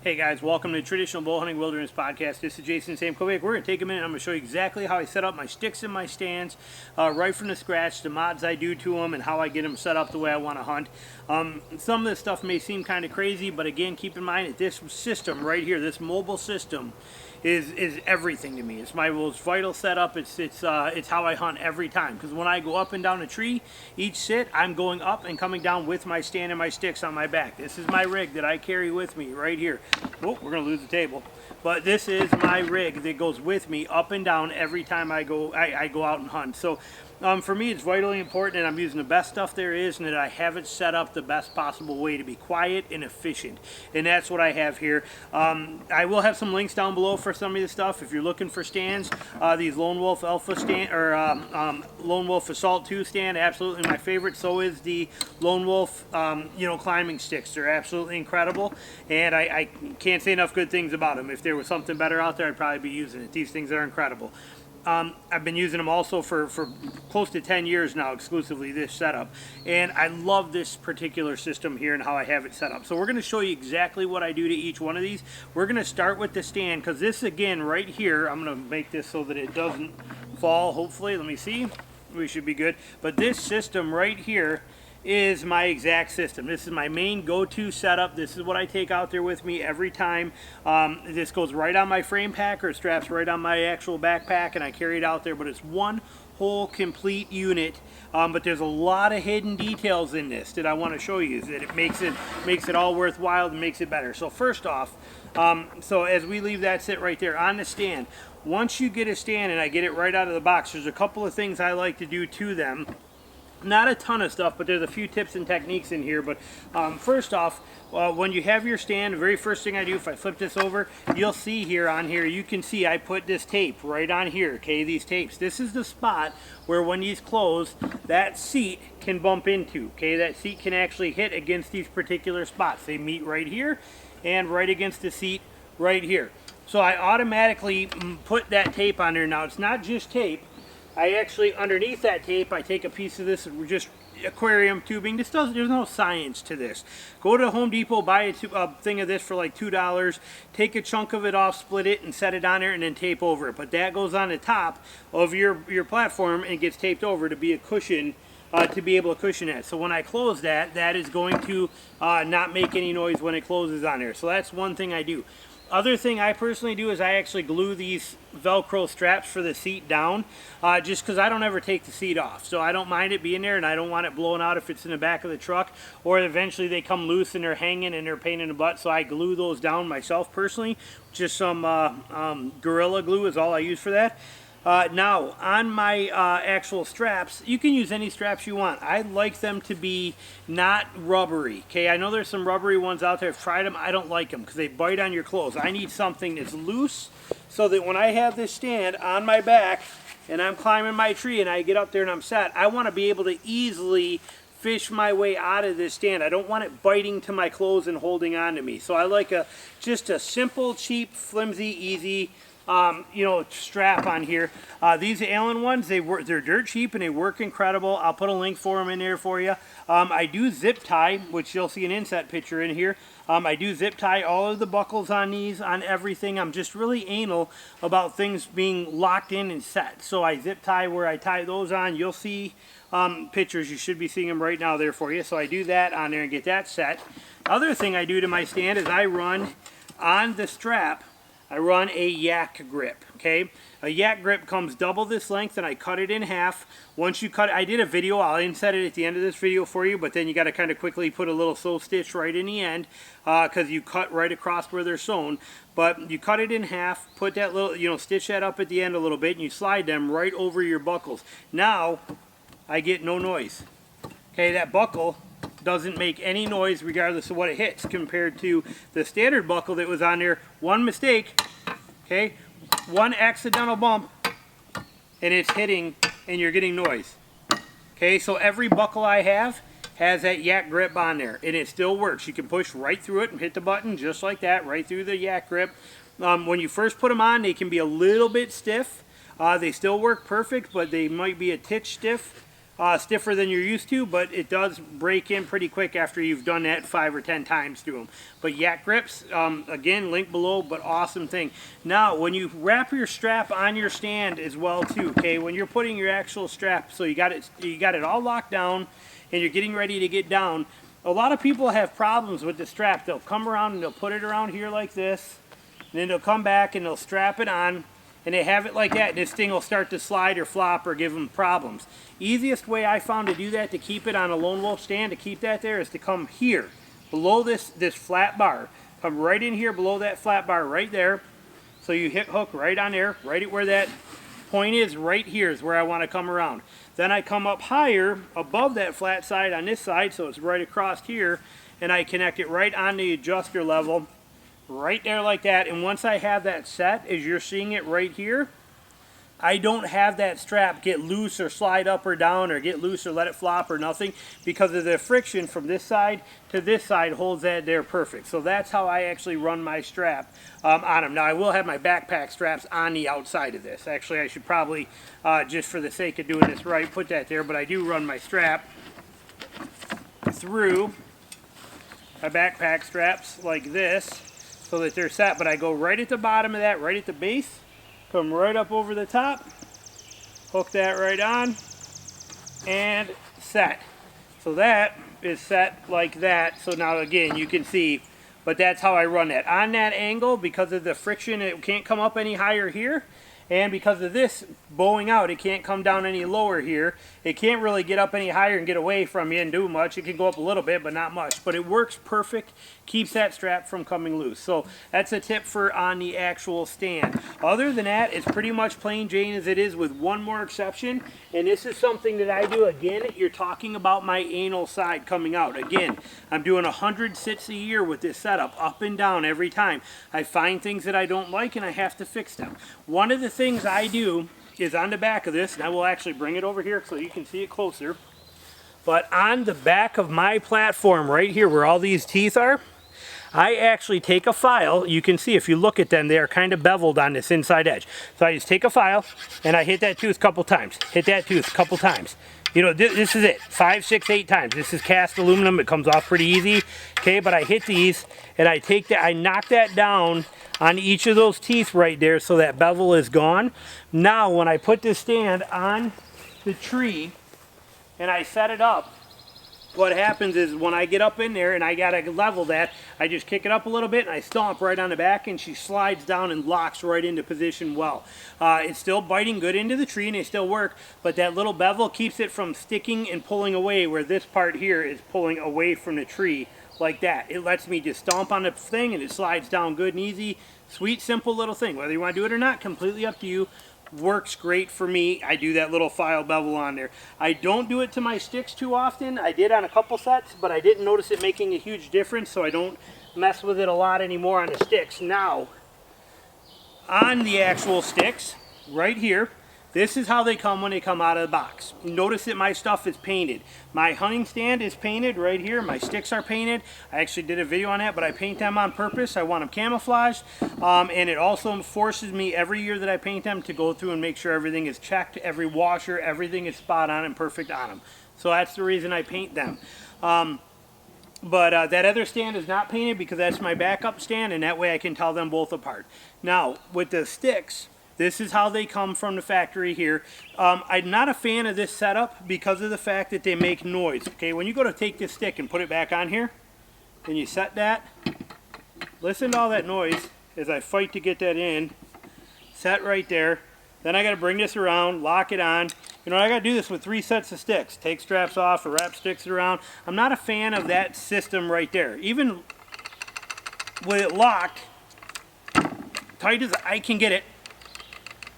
Hey guys, welcome to Traditional Bowhunting Wilderness Podcast. This is Jason Samkovic. We're going to take a minute and I'm going to show you exactly how I set up my sticks and my stands right from the scratch, the mods I do to them, and how I get them set up the way I want to hunt. Some of this stuff may seem kind of crazy, but again, keep in mind that this system right here, this mobile system, is everything to me. It's my most vital setup. It's how I hunt every time. Because when I go up and down a tree, each sit, I'm going up and coming down with my stand and my sticks on my back. This is my rig that I carry with me right here. Oh, we're gonna lose the table. But this is my rig that goes with me up and down every time I go out and hunt. So for me, it's vitally important that I'm using the best stuff there is and that I have it set up the best possible way to be quiet and efficient. And that's what I have here. I will have some links down below for some of this stuff. If you're looking for stands, these Lone Wolf Alpha stand or Lone Wolf Assault 2 stand, absolutely my favorite. So is the Lone Wolf, climbing sticks. They're absolutely incredible, and I can't say enough good things about them. If there was something better out there, I'd probably be using it. These things are incredible. I've been using them also for close to 10 years now, exclusively this setup. And I love this particular system here and how I have it set up. So we're going to show you exactly what I do to each one of these. We're going to start with the stand, because this, again, right here, I'm going to make this so that it doesn't fall, hopefully. Let me see. We should be good. But this system right here is my exact system. This is my main go-to setup. This is what I take out there with me every time. This goes right on my frame pack, or it straps right on my actual backpack, and I carry it out there. But it's one whole complete unit. But there's a lot of hidden details in this that I want to show you, that it makes it all worthwhile and makes it better. So first off, so as we leave that sit right there on the stand, once you get a stand and I get it right out of the box, there's a couple of things I like to do to them. Not a ton of stuff, but there's a few tips and techniques in here. But first off, when you have your stand, the very first thing I do, if I flip this over, you'll see here on here, you can see I put this tape right on here, okay, these tapes. This is the spot where when these close, that seat can bump into, okay? That seat can actually hit against these particular spots. They meet right here and right against the seat right here. So I automatically put that tape on there. Now, it's not just tape. I actually, underneath that tape, I take a piece of this, just aquarium tubing. There's no science to this. Go to Home Depot, buy a thing of this for like $2, take a chunk of it off, split it, and set it on there, and then tape over it. But that goes on the top of your platform and gets taped over to be a cushion, to be able to cushion that. So when I close that, that is going to not make any noise when it closes on there. So that's one thing I do. Other thing I personally do is I actually glue these Velcro straps for the seat down, just because I don't ever take the seat off. So I don't mind it being there, and I don't want it blowing out if it's in the back of the truck, or eventually they come loose and they're hanging and they're a pain in the butt. So I glue those down myself personally. Just some Gorilla Glue is all I use for that. Now, on my actual straps, you can use any straps you want. I like them to be not rubbery, okay? I know there's some rubbery ones out there. I've tried them. I don't like them because they bite on your clothes. I need something that's loose so that when I have this stand on my back and I'm climbing my tree and I get up there and I'm set, I want to be able to easily fish my way out of this stand. I don't want it biting to my clothes and holding on to me. So I like just a simple, cheap, flimsy, easy strap on here. These Allen ones, they're dirt cheap and they work incredible. I'll put a link for them in there for you. I do zip tie, which you'll see an inset picture in here. I do zip tie all of the buckles on these, on everything. I'm just really anal about things being locked in and set. So I zip tie where I tie those on. You'll see pictures. You should be seeing them right now there for you. So I do that on there and get that set. Other thing I do to my stand is I run on the strap, I run a Yak Grip, okay? A Yak Grip comes double this length, and I cut it in half. Once you cut it, I did a video, I'll inset it at the end of this video for you, but then you got to kind of quickly put a little sew stitch right in the end, because you cut right across where they're sewn. But you cut it in half, put that little, stitch that up at the end a little bit, and you slide them right over your buckles. Now, I get no noise. Okay, that buckle doesn't make any noise regardless of what it hits, compared to the standard buckle that was on there. One mistake, okay, one accidental bump, and it's hitting and you're getting noise. Okay, so every buckle I have has that Yak Grip on there, and it still works. You can push right through it and hit the button just like that, right through the Yak Grip. When you first put them on, they can be a little bit stiff. They still work perfect, but they might be a titch stiff. stiffer than you're used to, but it does break in pretty quick after you've done that 5 or 10 times to them. But Yak Grips, again, link below, but awesome thing. Now, when you wrap your strap on your stand as well too, okay, when you're putting your actual strap, so you got it all locked down and you're getting ready to get down, a lot of people have problems with the strap. They'll come around and they'll put it around here like this, and then they'll come back and they'll strap it on, and they have it like that, and this thing will start to slide or flop or give them problems. Easiest way I found to do that, to keep it on a lone wolf stand, to keep that there, is to come here, below this flat bar. Come right in here below that flat bar right there. So you hit hook right on there, right at where that point is, right here is where I want to come around. Then I come up higher above that flat side on this side, so it's right across here, and I connect it right on the adjuster level, right there like that. And once I have that set, as you're seeing it right here, I don't have that strap get loose or slide up or down or get loose or let it flop or nothing, because of the friction from this side to this side holds that there perfect. So that's how I actually run my strap on them. Now I will have my backpack straps on the outside of this. Actually, I should probably, just for the sake of doing this right, put that there, but I do run my strap through my backpack straps like this so that they're set, but I go right at the bottom of that, right at the base, come right up over the top, hook that right on, and set. So that is set like that. So now again, you can see, but that's how I run that. On that angle, because of the friction, it can't come up any higher here. And because of this bowing out, it can't come down any lower here. It can't really get up any higher and get away from you and do much. It can go up a little bit, but not much. But it works perfect, keeps that strap from coming loose. So that's a tip for on the actual stand. Other than that, it's pretty much plain Jane as it is, with one more exception. And this is something that I do. Again, you're talking about my anal side coming out. Again, I'm doing 100 sits a year with this setup, up and down every time. I find things that I don't like and I have to fix them. One of the things I do is on the back of this, and I will actually bring it over here so you can see it closer, but on the back of my platform right here where all these teeth are, I actually take a file. You can see if you look at them, they are kind of beveled on this inside edge. So I just take a file and I hit that tooth a couple times, hit that tooth a couple times. You know, this is it, 5, 6, 8 times. This is cast aluminum, it comes off pretty easy, okay, but I hit these and I take that, I knock that down on each of those teeth right there so that bevel is gone. Now when I put this stand on the tree and I set it up, what happens is when I get up in there and I gotta level that, I just kick it up a little bit and I stomp right on the back, and she slides down and locks right into position well. It's still biting good into the tree and they still work, but that little bevel keeps it from sticking and pulling away, where this part here is pulling away from the tree like that. It lets me just stomp on the thing and it slides down good and easy. Sweet, simple little thing. Whether you want to do it or not, completely up to you. Works great for me. I do that little file bevel on there. I don't do it to my sticks too often. I did on a couple sets, but I didn't notice it making a huge difference, so I don't mess with it a lot anymore on the sticks. Now, on the actual sticks, right here, this is how they come when they come out of the box. Notice that my stuff is painted. My hunting stand is painted right here. My sticks are painted. I actually did a video on that, but I paint them on purpose. I want them camouflaged. And it also forces me every year that I paint them to go through and make sure everything is checked. Every washer, everything is spot on and perfect on them. So that's the reason I paint them. But that other stand is not painted because that's my backup stand, and that way I can tell them both apart. Now, with the sticks, this is how they come from the factory here. I'm not a fan of this setup because of the fact that they make noise. Okay, when you go to take this stick and put it back on here, and you set that, listen to all that noise as I fight to get that in. Set right there. Then I got to bring this around, lock it on. You know, I got to do this with 3 sets of sticks. Take straps off or wrap sticks around. I'm not a fan of that system right there. Even with it locked, tight as I can get it,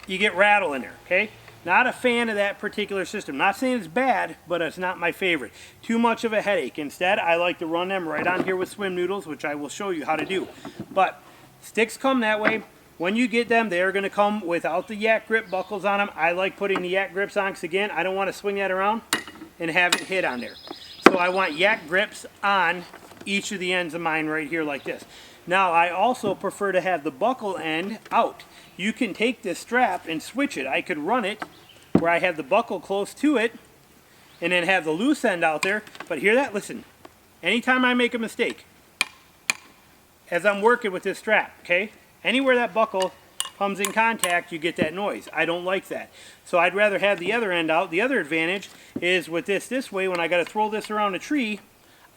you get rattle in there, okay? Not a fan of that particular system. Not saying it's bad, but it's not my favorite. Too much of a headache. Instead, I like to run them right on here with swim noodles, which I will show you how to do. But sticks come that way. When you get them, they are going to come without the Yak Grip buckles on them. I like putting the Yak Grips on because, again, I don't want to swing that around and have it hit on there. So I want Yak Grips on each of the ends of mine right here like this. Now, I also prefer to have the buckle end out. You can take this strap and switch it. I could run it where I have the buckle close to it, and then have the loose end out there. But hear that? Listen, anytime I make a mistake, as I'm working with this strap, okay, anywhere that buckle comes in contact, you get that noise. I don't like that. So I'd rather have the other end out. The other advantage is with this way, when I got to throw this around a tree,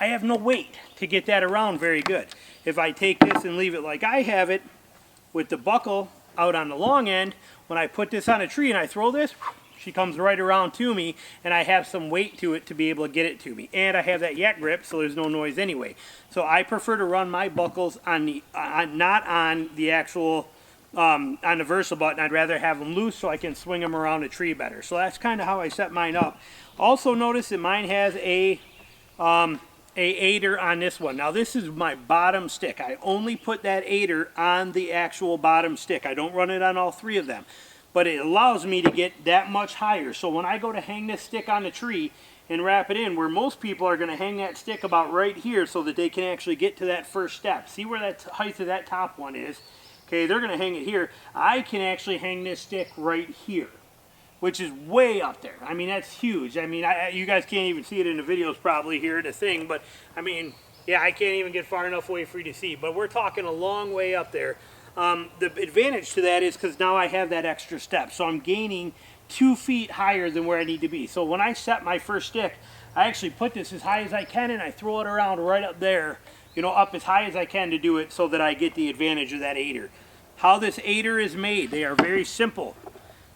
I have no weight to get that around very good. If I take this and leave it like I have it, with the buckle out on the long end, when I put this on a tree and I throw this, she comes right around to me, and I have some weight to it to be able to get it to me. And I have that Yak Grip, so there's no noise anyway. So I prefer to run my buckles on the not on the actual on the Versa button. I'd rather have them loose so I can swing them around a tree better. So that's kind of how I set mine up. Also notice that mine has a aider on this one. Now this is my bottom stick. I only put that aider on the actual bottom stick. I don't run it on all three of them. But it allows me to get that much higher. So when I go to hang this stick on the tree and wrap it in, where most people are going to hang that stick about right here so that they can actually get to that first step. See where that height of that top one is? Okay, they're going to hang it here. I can actually hang this stick right here, which is way up there. I mean, that's huge. I mean, you guys can't even see it in the videos probably here, the thing, but I mean, yeah, I can't even get far enough away for you to see, but we're talking a long way up there. The advantage to that is because now I have that extra step, so I'm gaining 2 feet higher than where I need to be. So when I set my first stick, I actually put this as high as I can, and I throw it around right up there, you know, up as high as I can to do it so that I get the advantage of that aider. How this aider is made, they are very simple.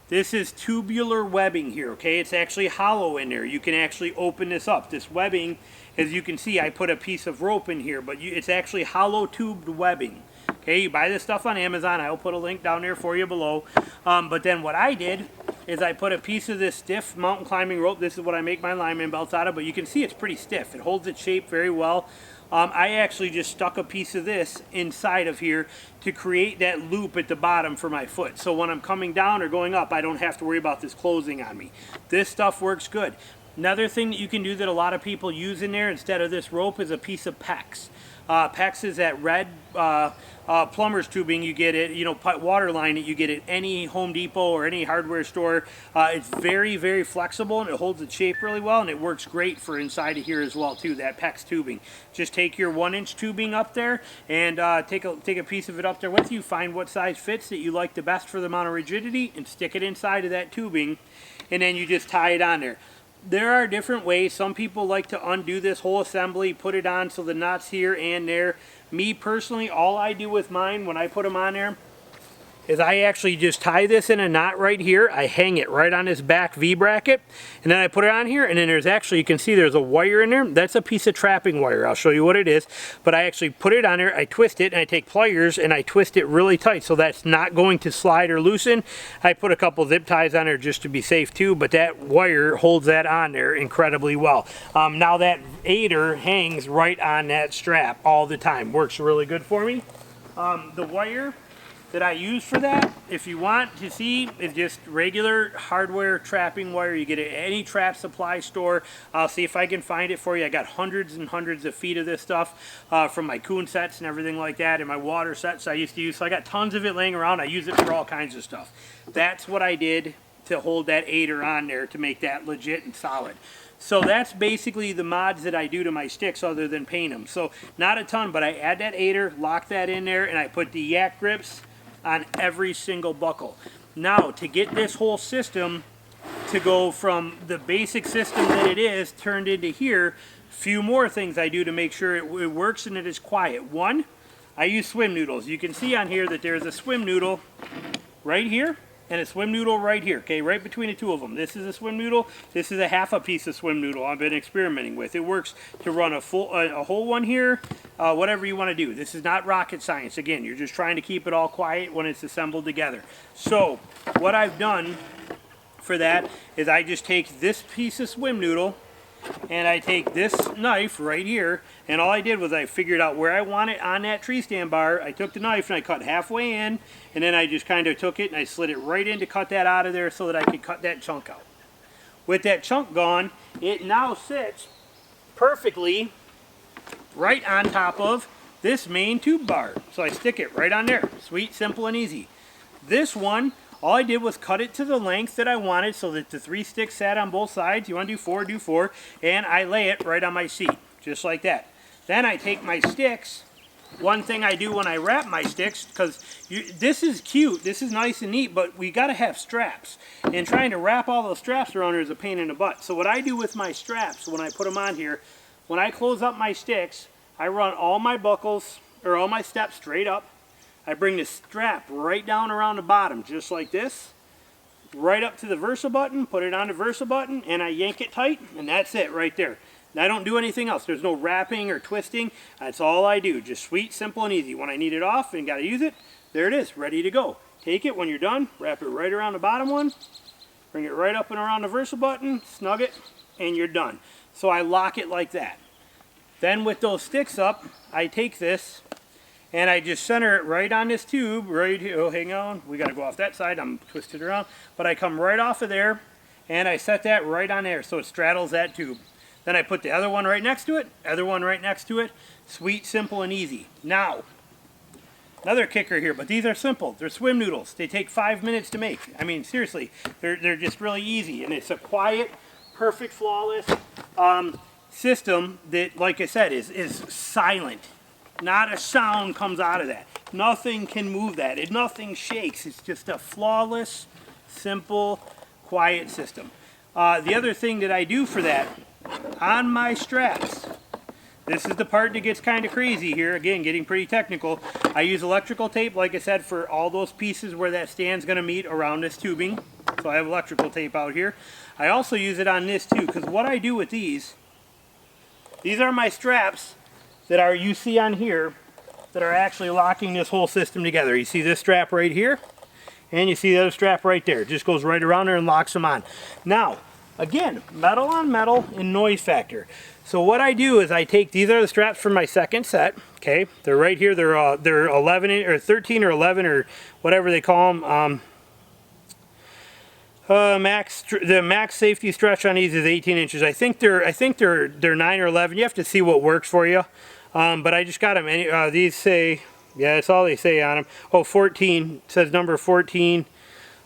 This is tubular webbing here, okay? It's actually hollow in there. You can actually open this up. This webbing, as you can see, I put a piece of rope in here, but it's actually hollow tubed webbing. Okay, you buy this stuff on Amazon. I'll put a link down there for you below. But then what I did is I put a piece of this stiff mountain climbing rope. This is what I make my lineman belts out of, but you can see it's pretty stiff. It holds its shape very well. I actually just stuck a piece of this inside of here to create that loop at the bottom for my foot. So when I'm coming down or going up, I don't have to worry about this closing on me. This stuff works good. Another thing that you can do that a lot of people use in there instead of this rope is a piece of PEX. PEX is that red plumber's tubing. You get it, you know, water line that you get at any Home Depot or any hardware store. It's very, very flexible, and it holds its shape really well, and it works great for inside of here as well too, that PEX tubing. Just take your 1-inch tubing up there and take a piece of it up there with you, find what size fits that you like the best for the amount of rigidity, and stick it inside of that tubing, and then you just tie it on there. There are different ways. Some people like to undo this whole assembly, put it on so the knot's here and there. Me personally, all I do with mine when I put them on there is I actually just tie this in a knot right here. I hang it right on this back V-bracket, and then I put it on here, and then there's actually, you can see there's a wire in there. That's a piece of trapping wire. I'll show you what it is, but I actually put it on there, I twist it, and I take pliers and I twist it really tight so that's not going to slide or loosen. I put a couple zip ties on there just to be safe too, but that wire holds that on there incredibly well. Now that aider hangs right on that strap all the time. Works really good for me. The wire that I use for that, if you want to see, is just regular hardware trapping wire. You get it at any trap supply store. I'll see if I can find it for you. I got hundreds and hundreds of feet of this stuff from my coon sets and everything like that, and my water sets I used to use. So I got tons of it laying around. I use it for all kinds of stuff. That's what I did to hold that aider on there to make that legit and solid. So that's basically the mods that I do to my sticks other than paint them. So not a ton, but I add that aider, lock that in there, and I put the Yak Grips on every single buckle. Now, to get this whole system to go from the basic system that it is turned into here, few more things I do to make sure it works and it is quiet. One, I use swim noodles. You can see on here that there's a swim noodle right here and a swim noodle right here, okay, right between the two of them. This is a swim noodle, this is a half a piece of swim noodle I've been experimenting with. It works to run a whole one here, whatever you want to do. This is not rocket science. Again, you're just trying to keep it all quiet when it's assembled together. So what I've done for that is I just take this piece of swim noodle and I take this knife right here, and all I did was I figured out where I want it on that tree stand bar. I took the knife and I cut halfway in, and then I just kind of took it and I slid it right in to cut that out of there so that I could cut that chunk out. With that chunk gone, it now sits perfectly right on top of this main tube bar. So I stick it right on there. Sweet, simple, and easy. This one, All I did was cut it to the length that I wanted so that the 3 sticks sat on both sides. You want to do 4, do 4. And I lay it right on my seat, just like that. Then I take my sticks. One thing I do when I wrap my sticks, because this is cute, this is nice and neat, but we got to have straps. And trying to wrap all those straps around here is a pain in the butt. So what I do with my straps, when I put them on here, when I close up my sticks, I run all my buckles, or all my steps straight up. I bring the strap right down around the bottom, just like this. Right up to the Versa button, put it on the Versa button, and I yank it tight, and that's it right there. I don't do anything else. There's no wrapping or twisting. That's all I do. Just sweet, simple, and easy. When I need it off and got to use it, there it is, ready to go. Take it when you're done, wrap it right around the bottom one, bring it right up and around the Versa button, snug it, and you're done. So I lock it like that. Then with those sticks up, I take this and I just center it right on this tube, right here. Oh, hang on. We got to go off that side. I'm twisted around. But I come right off of there and I set that right on there so it straddles that tube. Then I put the other one right next to it, other one right next to it. Sweet, simple, and easy. Now, another kicker here, but these are simple. They're swim noodles. They take 5 minutes to make. I mean, seriously, they're just really easy. And it's a quiet, perfect, flawless system that, like I said, is silent. Not a sound comes out of that. Nothing can move that. Nothing shakes. It's just a flawless, simple, quiet system. The other thing that I do for that, on my straps, this is the part that gets kind of crazy here, again getting pretty technical. I use electrical tape, like I said, for all those pieces where that stand's going to meet around this tubing. So I have electrical tape out here. I also use it on this too, because what I do with these are my straps that are, you see on here, that are actually locking this whole system together. You see this strap right here, and you see the other strap right there. It just goes right around there and locks them on. Now, again, metal on metal and noise factor. So what I do is I take, these are the straps for my second set. Okay, they're right here. They're 11 or 13 or 11 or whatever they call them. The max safety stretch on these is 18 inches. I think they're 9 or 11. You have to see what works for you. But I just got them. These say, yeah, that's all they say on them. Oh, 14. It says number 14.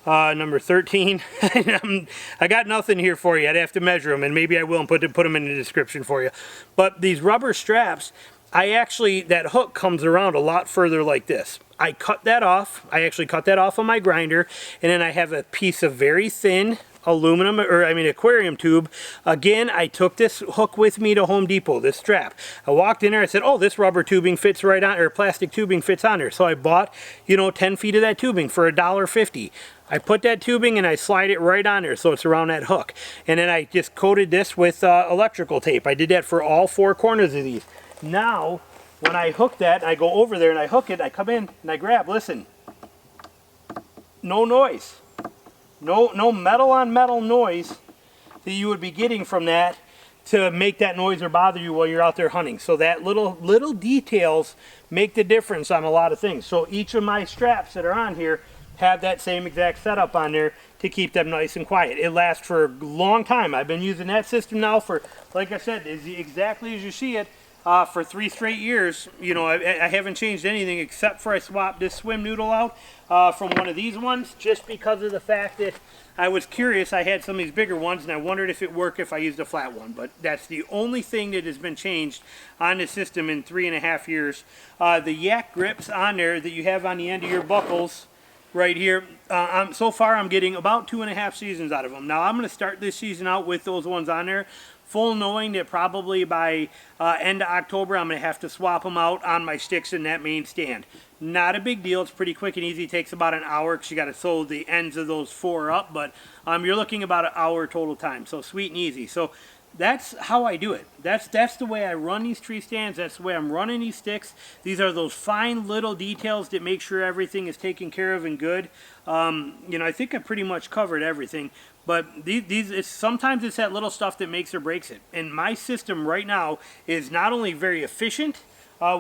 Number 13. I got nothing here for you. I'd have to measure them, and maybe I will and put them in the description for you. But these rubber straps, that hook comes around a lot further like this. I cut that off. I actually cut that off on my grinder, and then I have a piece of very thin aluminum, aquarium tube. Again, I took this hook with me to Home Depot, this strap. I walked in there, I said, oh, this rubber tubing fits right on, or plastic tubing fits on there. So I bought, 10 feet of that tubing for $1.50. I put that tubing and I slide it right on there so it's around that hook. And then I just coated this with electrical tape. I did that for all 4 corners of these. Now, when I hook that, I go over there and I hook it, I come in and I grab, listen, no noise. No metal on metal noise that you would be getting from that to make that noise or bother you while you're out there hunting. So that little details make the difference on a lot of things. So each of my straps that are on here have that same exact setup on there to keep them nice and quiet. It lasts for a long time. I've been using that system now for, like I said, exactly as you see it, for 3 straight years. I haven't changed anything except for I swapped this swim noodle out from one of these ones, just because of the fact that I was curious. I had some of these bigger ones and I wondered if it worked if I used a flat one, but that's the only thing that has been changed on the system in 3.5 years. The Yak grips on there that you have on the end of your buckles right here, so far I'm getting about 2.5 seasons out of them. Now I'm going to start this season out with those ones on there, full knowing that probably by end of October I'm going to have to swap them out on my sticks in that main stand. Not a big deal. It's pretty quick and easy. It takes about an hour because you got to sew the ends of those 4 up, but you're looking about an hour total time. So sweet and easy. So that's how I do it. That's the way I run these tree stands. That's the way I'm running these sticks. These are those fine little details that make sure everything is taken care of and good. I think I pretty much covered everything. But sometimes it's that little stuff that makes or breaks it. And my system right now is not only very efficient,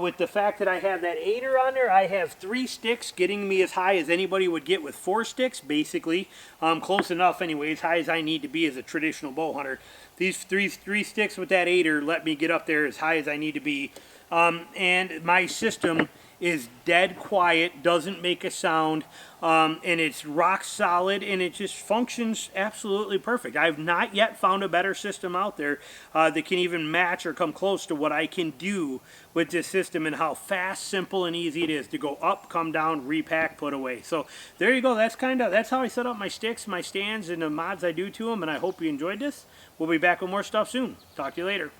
with the fact that I have that 8er on there. I have 3 sticks getting me as high as anybody would get with 4 sticks, basically. Close enough anyway, as high as I need to be as a traditional bow hunter. These three sticks with that 8er let me get up there as high as I need to be. And my system is dead quiet, doesn't make a sound, and it's rock solid, and it just functions absolutely perfect. I've not yet found a better system out there that can even match or come close to what I can do with this system, and how fast, simple, and easy it is to go up, come down, repack, put away. So there you go. That's how I set up my sticks, my stands, and the mods I do to them, and I hope you enjoyed this. We'll be back with more stuff soon. Talk to you later.